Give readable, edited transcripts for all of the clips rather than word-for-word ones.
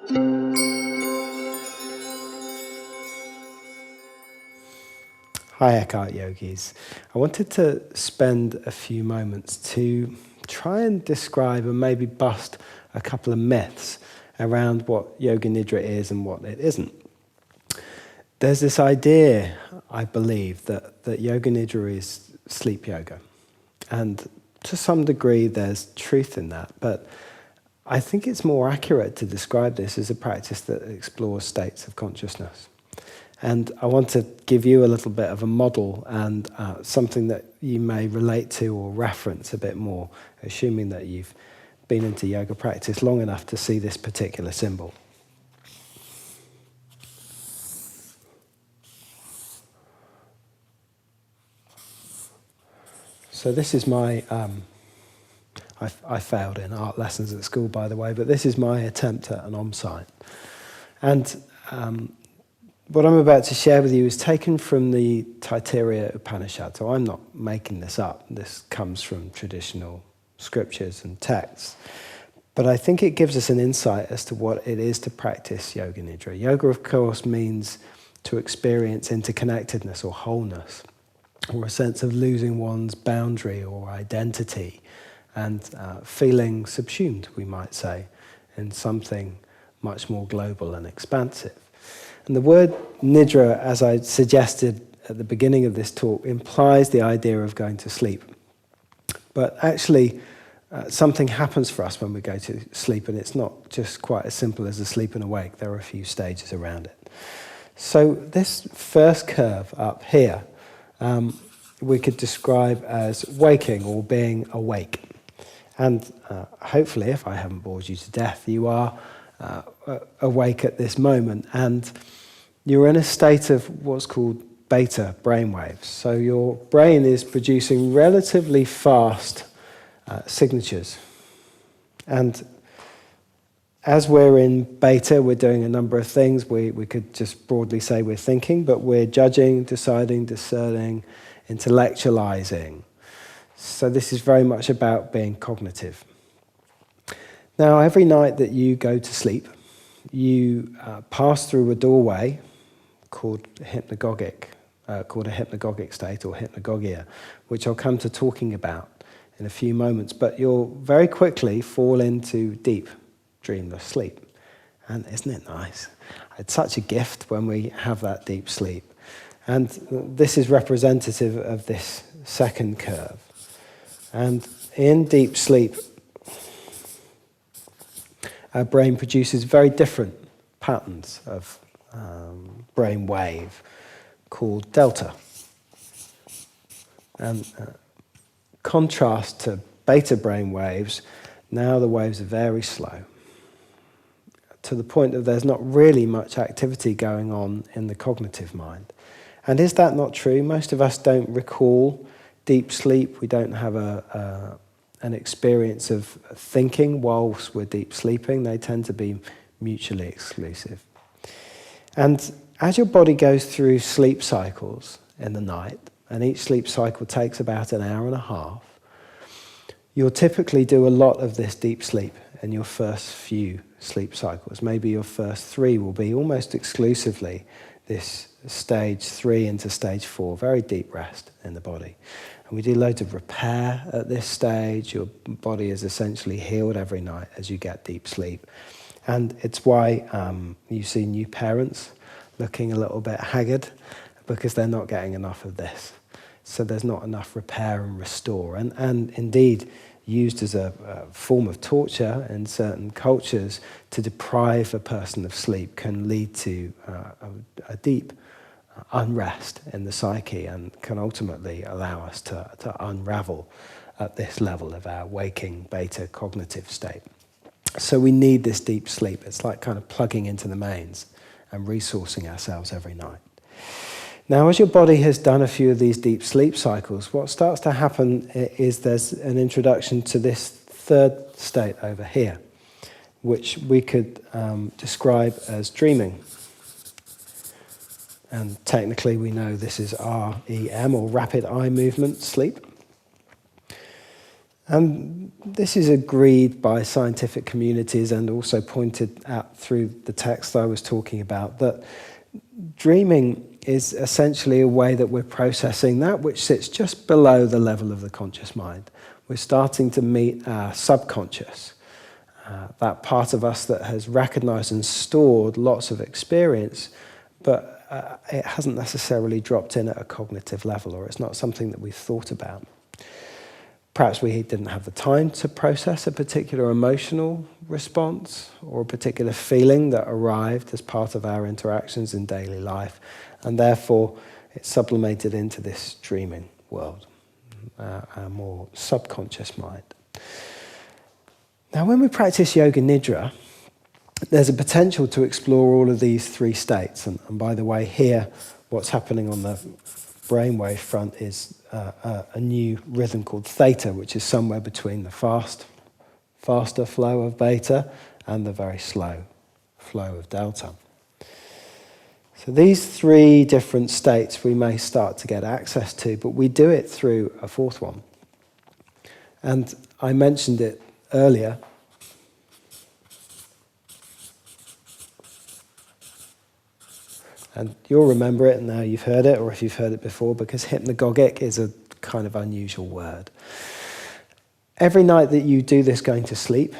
Hi Eckhart Yogis. I wanted to spend a few moments to try and describe and maybe bust a couple of myths around what Yoga Nidra is and what it isn't. There's this idea, I believe, that Yoga Nidra is sleep yoga. And to some degree there's truth in that, but I think it's more accurate to describe this as a practice that explores states of consciousness. And I want to give you a little bit of a model and something that you may relate to or reference a bit more, assuming that you've been into yoga practice long enough to see this particular symbol. So this is my, I failed in art lessons at school, by the way, but this is my attempt at an Om sign. And what I'm about to share with you is taken from the Turiya Upanishad, so I'm not making this up. This comes from traditional scriptures and texts. But I think it gives us an insight as to what it is to practice Yoga Nidra. Yoga, of course, means to experience interconnectedness or wholeness, or a sense of losing one's boundary or identity, and feeling subsumed, we might say, in something much more global and expansive. And the word Nidra, as I suggested at the beginning of this talk, implies the idea of going to sleep. But actually, something happens for us when we go to sleep, and it's not just quite as simple as asleep and awake. There are a few stages around it. So this first curve up here, we could describe as waking or being awake. And hopefully, if I haven't bored you to death, you are awake at this moment, and you're in a state of what's called beta brainwaves. So your brain is producing relatively fast signatures. And as we're in beta, we're doing a number of things. We could just broadly say we're thinking, but we're judging, deciding, discerning, intellectualizing. So this is very much about being cognitive. Now, every night that you go to sleep, you pass through a doorway called a hypnagogic state or hypnagogia, which I'll come to talking about in a few moments. But you'll very quickly fall into deep, dreamless sleep. And isn't it nice? It's such a gift when we have that deep sleep. And this is representative of this second curve. And in deep sleep, our brain produces very different patterns of brain wave called delta. And contrast to beta brain waves, now the waves are very slow, to the point that there's not really much activity going on in the cognitive mind. And is that not true? Most of us don't recall deep sleep. We don't have an experience of thinking whilst we're deep sleeping. They tend to be mutually exclusive. And as your body goes through sleep cycles in the night, and each sleep cycle takes about an hour and a half, you'll typically do a lot of this deep sleep in your first few sleep cycles. Maybe your first 3 will be almost exclusively this stage 3 into stage 4, very deep rest in the body. And we do loads of repair at this stage. Your body is essentially healed every night as you get deep sleep. And it's why you see new parents looking a little bit haggard, because they're not getting enough of this. So there's not enough repair and restore. And indeed, used as a form of torture in certain cultures to deprive a person of sleep can lead to a deep unrest in the psyche and can ultimately allow us to unravel at this level of our waking beta cognitive state. So we need this deep sleep. It's like kind of plugging into the mains and resourcing ourselves every night. Now, as your body has done a few of these deep sleep cycles, what starts to happen is there's an introduction to this third state over here, which we could describe as dreaming. And technically we know this is REM, or rapid eye movement sleep. And this is agreed by scientific communities and also pointed out through the text I was talking about, that dreaming is essentially a way that we're processing that which sits just below the level of the conscious mind. We're starting to meet our subconscious, that part of us that has recognized and stored lots of experience, but it hasn't necessarily dropped in at a cognitive level, or it's not something that we've thought about. Perhaps we didn't have the time to process a particular emotional response or a particular feeling that arrived as part of our interactions in daily life, and therefore it's sublimated into this dreaming world, our more subconscious mind. Now, when we practice Yoga Nidra, there's a potential to explore all of these three states. And by the way, here, what's happening on the brainwave front is a new rhythm called theta, which is somewhere between the faster flow of beta and the very slow flow of delta. So these three different states we may start to get access to, but we do it through a fourth one. And I mentioned it earlier. And you'll remember it now you've heard it, or if you've heard it before, because hypnagogic is a kind of unusual word. Every night that you do this going to sleep,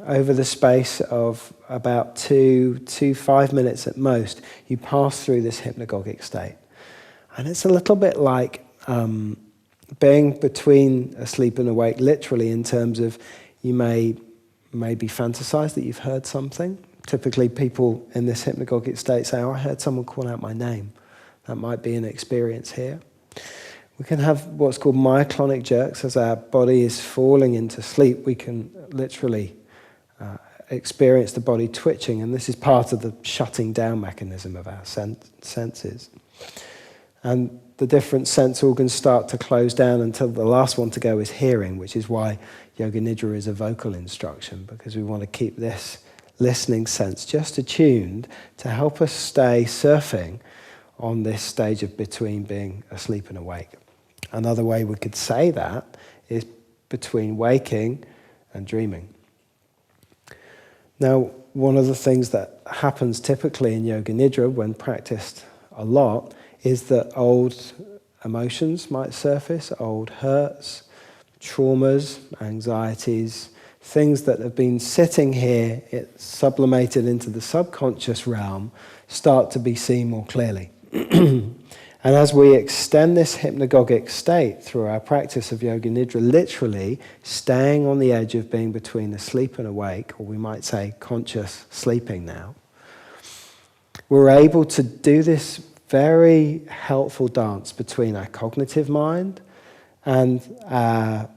over the space of about 2 to 5 minutes at most, you pass through this hypnagogic state. And it's a little bit like being between asleep and awake, literally, in terms of you may maybe fantasize that you've heard something. Typically, people in this hypnagogic state say, oh, I heard someone call out my name. That might be an experience here. We can have what's called myoclonic jerks. As our body is falling into sleep, we can literally experience the body twitching, and this is part of the shutting down mechanism of our senses. And the different sense organs start to close down until the last one to go is hearing, which is why Yoga Nidra is a vocal instruction, because we want to keep this listening sense just attuned to help us stay surfing on this stage of between being asleep and awake. Another way we could say that is between waking and dreaming. Now, one of the things that happens typically in Yoga Nidra when practiced a lot is that old emotions might surface, old hurts, traumas, anxieties, things that have been sitting here, it's sublimated into the subconscious realm, start to be seen more clearly. And as we extend this hypnagogic state through our practice of Yoga Nidra, literally staying on the edge of being between asleep and awake, or we might say conscious sleeping now, we're able to do this very helpful dance between our cognitive mind and our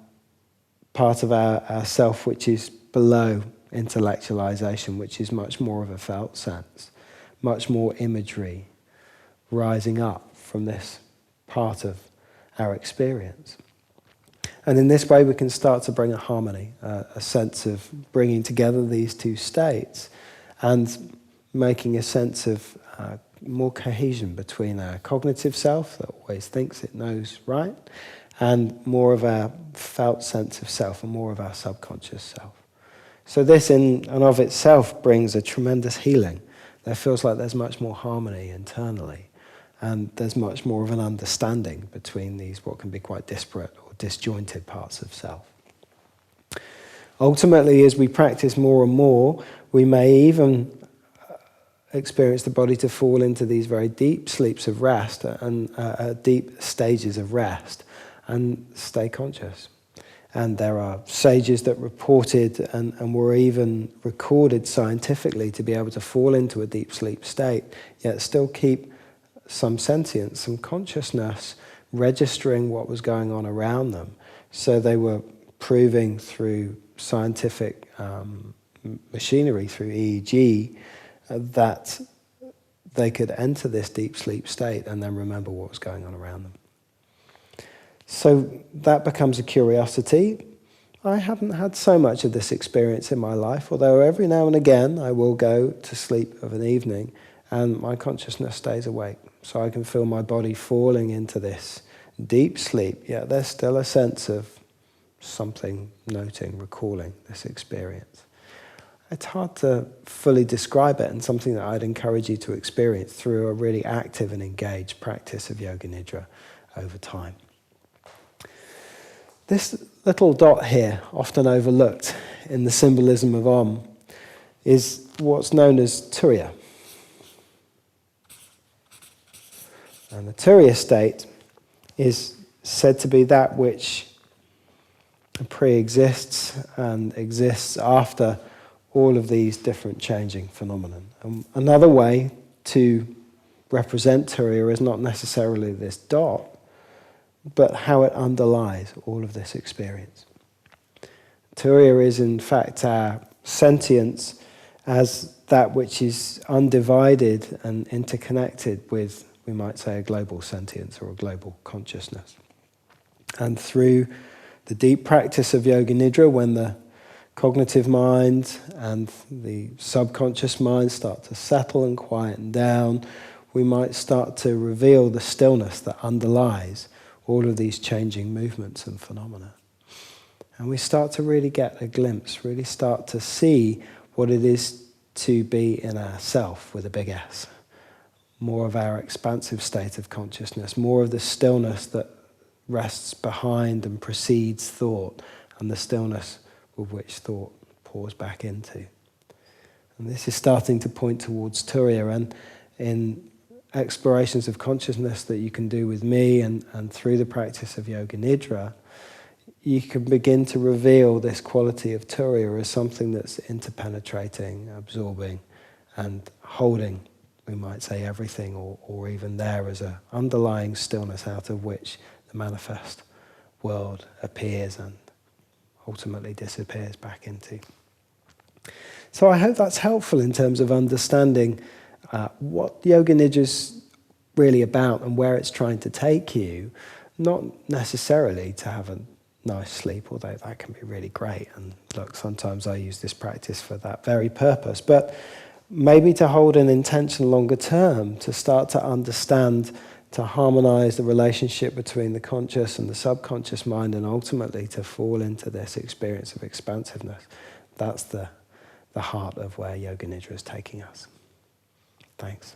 part of our self which is below intellectualization, which is much more of a felt sense, much more imagery rising up from this part of our experience. And in this way we can start to bring a harmony, a sense of bringing together these two states and making a sense of more cohesion between our cognitive self that always thinks it knows right, and more of our felt sense of self and more of our subconscious self. So this in and of itself brings a tremendous healing. There feels like there's much more harmony internally, and there's much more of an understanding between these what can be quite disparate or disjointed parts of self. Ultimately, as we practice more and more, we may even experience the body to fall into these very deep sleeps of rest and deep stages of rest, and stay conscious. And there are sages that reported and were even recorded scientifically to be able to fall into a deep sleep state, yet still keep some sentience, some consciousness, registering what was going on around them. So they were proving through scientific machinery, through EEG, that they could enter this deep sleep state and then remember what was going on around them. So that becomes a curiosity. I haven't had so much of this experience in my life, although every now and again I will go to sleep of an evening and my consciousness stays awake. So I can feel my body falling into this deep sleep, yet there's still a sense of something noting, recalling this experience. It's hard to fully describe it, and something that I'd encourage you to experience through a really active and engaged practice of Yoga Nidra over time. This little dot here, often overlooked in the symbolism of Om, is what's known as Turya. And the Turiya state is said to be that which pre-exists and exists after all of these different changing phenomena. Another way to represent Turiya is not necessarily this dot, but how it underlies all of this experience. Turiya is in fact our sentience as that which is undivided and interconnected with, we might say, a global sentience or a global consciousness. And through the deep practice of Yoga Nidra, when the cognitive mind and the subconscious mind start to settle and quieten down, we might start to reveal the stillness that underlies all of these changing movements and phenomena. And we start to really get a glimpse, really start to see what it is to be in our self with a big S. More of our expansive state of consciousness, more of the stillness that rests behind and precedes thought, and the stillness with which thought pours back into. And this is starting to point towards Turya, and in explorations of consciousness that you can do with me and through the practice of Yoga Nidra, you can begin to reveal this quality of Turya as something that's interpenetrating, absorbing, and holding, we might say, everything, or even there as an underlying stillness out of which the manifest world appears and ultimately disappears back into. So I hope that's helpful in terms of understanding what Yoga Nidra is really about and where it's trying to take you, not necessarily to have a nice sleep, although that can be really great. And look, sometimes I use this practice for that very purpose, but maybe to hold an intention longer term, to start to understand, to harmonize the relationship between the conscious and the subconscious mind, and ultimately to fall into this experience of expansiveness. That's the heart of where Yoga Nidra is taking us. Thanks.